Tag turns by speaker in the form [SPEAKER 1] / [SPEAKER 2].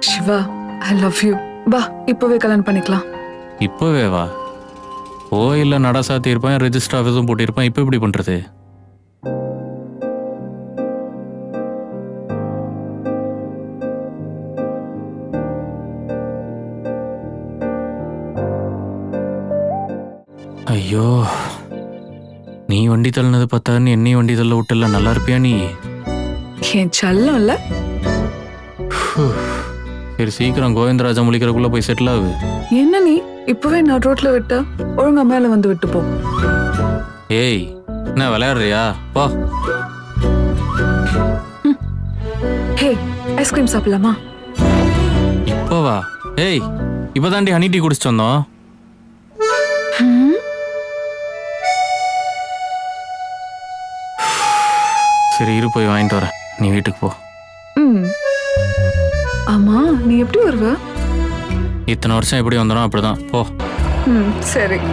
[SPEAKER 1] Siva, I love you. வா, இப்பவே கல்யாணம் பண்ணிக்கலாம்.
[SPEAKER 2] இப்போவே வா. கோயிலில் நட சாத்தியிருப்பேன், ரெஜிஸ்டர் ஆஃபீஸும் போட்டிருப்பேன். இப்போ எப்படி பண்ணுறது? ஐயோ, நீ வண்டி தள்ளினது பார்த்தான்னு என்னையும் வண்டி தள்ள விட்டல. நல்லா இருப்பியா நீ?
[SPEAKER 1] என் செல்லம் இல்ல.
[SPEAKER 2] சரி, சீக்கிரம் கோவிந்தராஜா முழிக்கிறக்குள்ள போய் செட்டில் ஆகு.
[SPEAKER 1] என்ன நீ இப்பவே நான் ரோட்ல விட்ட ஒழுங்கா மேல வந்து விட்டு போ.
[SPEAKER 2] ஏய், என்ன விளையாடுறியா? போ.
[SPEAKER 1] ஹே, ஐஸ்கிரீம் சாப்பிடலாமா?
[SPEAKER 2] இப்போ வா. ஏய், இப்போதாண்டி ஹனி டீ குடிச்சிட்டு வந்தோம். சரி, இரு போய் வாங்கிட்டு வரேன். நீ வீட்டுக்கு போ.
[SPEAKER 1] ஆமா, நீ எப்படி வருவ?
[SPEAKER 2] இத்தனை வருஷம் எப்படி வந்தோம் அப்படிதான். போ.
[SPEAKER 1] சரி.